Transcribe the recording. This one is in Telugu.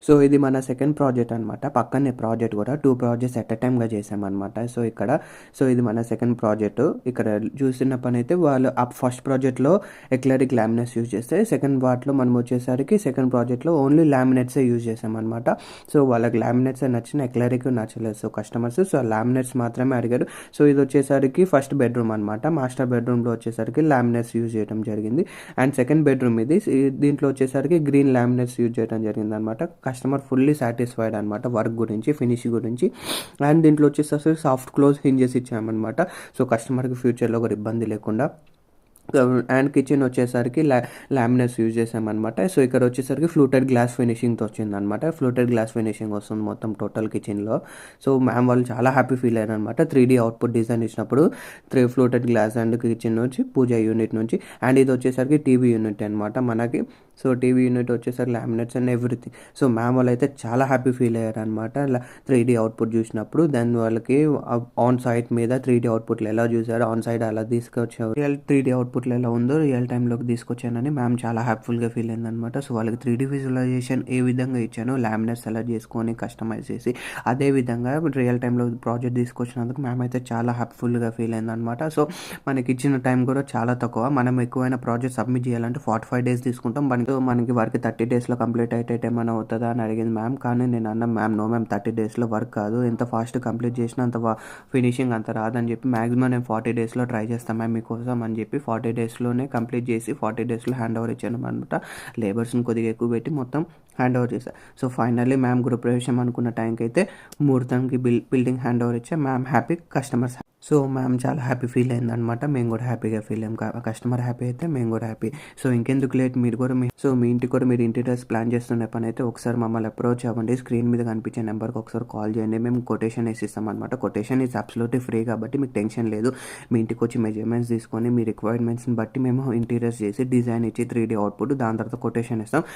సో ఇది మన సెకండ్ ప్రాజెక్ట్ అనమాట. పక్కనే ప్రాజెక్ట్ కూడా 2 ప్రాజెక్ట్స్ ఎట్ ఎ టైమ్‌గా చేశామనమాట. సో ఇది మన సెకండ్ ప్రాజెక్టు. ఇక్కడ చూసిన పనైతే వాళ్ళు ఫస్ట్ ప్రాజెక్ట్‌లో ఎక్లరిక్ లామినేట్స్ యూజ్ చేస్తే, సెకండ్ పార్ట్‌లో మనం వచ్చేసరికి సెకండ్ ప్రాజెక్ట్‌లో ఓన్లీ లామినేట్సే యూజ్ చేశామనమాట. సో వాళ్ళకి లామినేట్సే నచ్చిన, ఎక్లరిక్ నచ్చలేదు. సో కస్టమర్స్ లామినేట్స్ మాత్రమే అడిగారు. సో ఇది వచ్చేసరికి ఫస్ట్ బెడ్రూమ్ అనమాట. మాస్టర్ బెడ్రూమ్‌లో వచ్చేసరికి లామినేట్స్ యూజ్ చేయడం జరిగింది. అండ్ సెకండ్ బెడ్రూమ్ ఇది. దీంట్లో వచ్చేసరికి గ్రీన్ లామినేట్స్ యూజ్ చేయడం జరిగిందనమాట. కస్టమర్ ఫుల్లీ సాటిస్ఫైడ్ అనమాట వర్క్ గురించి, ఫినిష్ గురించి. అండ్ దీంట్లో వచ్చేసరికి సాఫ్ట్ క్లోజ్ హింజెస్ ఇచ్చామన్నమాట. సో కస్టమర్కి ఫ్యూచర్లో కూడా ఇబ్బంది లేకుండా. అండ్ కిచెన్ వచ్చేసరికి లామినేట్స్ యూజ్ చేసామన్నమాట. సో ఇక్కడ వచ్చేసరికి ఫ్లూటెడ్ గ్లాస్ ఫినిషింగ్తో వచ్చిందనమాట. ఫ్లూటెడ్ గ్లాస్ ఫినిషింగ్ వస్తుంది మొత్తం టోటల్ కిచెన్లో. సో మ్యామ్ వాళ్ళు చాలా హ్యాపీ ఫీల్ అయ్యారు అనమాట. 3D అవుట్పుట్ డిజైన్ ఇచ్చినప్పుడు ఫ్లూటెడ్ గ్లాస్ అండ్ కిచెన్ నుంచి పూజ యూనిట్ నుంచి. అండ్ ఇది వచ్చేసరికి టీవీ యూనిట్ అనమాట మనకి. సో టీవీ యూనిట్ వచ్చేసరికి laminates and everything. So ma'am వాళ్ళు అయితే చాలా హ్యాపీ ఫీల్ అయ్యారు అనమాట 3D అవుట్పుట్ చూసినప్పుడు. దాని వాళ్ళకి ఆన్ సైట్ మీద 3D అవుట్పుట్లు ఎలా చూసారో ఆన్ సైడ్ అలా తీసుకొచ్చారు. రియల్ 3D అవుట్పుట్లు ఎలా ఉందో రియల్ టైంలోకి తీసుకొచ్చానని మ్యామ్ చాలా హ్యాపీఫుల్గా ఫీల్ అయిందనమాట. సో వాళ్ళకి 3D విజువలైజేషన్ ఏ విధంగా ఇచ్చానో లామినేట్స్ ఎలా చేసుకొని కస్టమైజ్ చేసి అదే విధంగా రియల్ టైంలో ప్రాజెక్ట్ తీసుకొచ్చినందుకు మ్యామ్ అయితే చాలా హ్యాపీఫుల్గా ఫీల్ అయిందనమాట. సో మనకి ఇచ్చిన టైం కూడా చాలా తక్కువ. మనం ఎక్కువైన ప్రాజెక్ట్ సబ్మిట్ చేయాలంటే 45 days తీసుకుంటాం. మనకి వర్క్ 30 daysలో కంప్లీట్ అయితే ఏమైనా అవుతుందా అని అడిగింది మ్యామ్. కానీ నేను అన్న మ్యామ్ నో మ్యామ్ 30 daysలో వర్క్ కాదు, ఎంత ఫాస్ట్ కంప్లీట్ చేసినా అంత ఫినిషింగ్ అంత రాదని చెప్పి మ్యాక్సిమం నేను 40 daysలో ట్రై చేస్తాను మ్యామ్ మీకోసం అని చెప్పి 40 daysలోనే కంప్లీట్ చేసి 40 daysలో హ్యాండ్ ఓవర్ ఇచ్చాను అనమాట. లేబర్స్ని కొద్దిగా ఎక్కువ పెట్టి మొత్తం హ్యాండ్ ఓవర్ చేశాను. సో ఫైనల్లీ మ్యామ్ గృహప్రవేశం అనుకున్న టైంకి అయితే ముహూర్తానికి బిల్డింగ్ హ్యాండ్ ఓవర్ ఇచ్చా. Ma'am happy, customers. So ma'am చాలా హ్యాపీ ఫీల్ అయిందనమాట. మేము కూడా హ్యాపీగా ఫీల్ అయ్యాం. కస్టమర్ హ్యాపీ అయితే మేము కూడా హ్యాపీ. సో ఇంకెందుకు లేట్, మీరు కూడా మీ ఇంటికి కూడా మీరు ఇంటీరియర్స్ ప్లాన్ చేస్తున్న పని అయితే ఒకసారి మమ్మల్ని అప్రోచ్ అవ్వండి. స్క్రీన్ మీద కనిపించే నెంబర్కి ఒకసారి కాల్ చేయండి. మేము కొటేషన్ వేసిస్తాం అనమాట. కొటేషన్ ఈజ్ అబ్సల్యూట్లీ ఫ్రీ కాబట్టి మీకు టెన్షన్ లేదు. మీ ఇంటికి వచ్చి మెజర్మెంట్స్ తీసుకొని మీ రిక్వైర్మెంట్స్ని బట్టి మేము ఇంటీరియర్స్ చేసి డిజైన్ ఇచ్చి 3D అవుట్పుట్, దాని తర్వాత కొటేషన్ ఇస్తాం.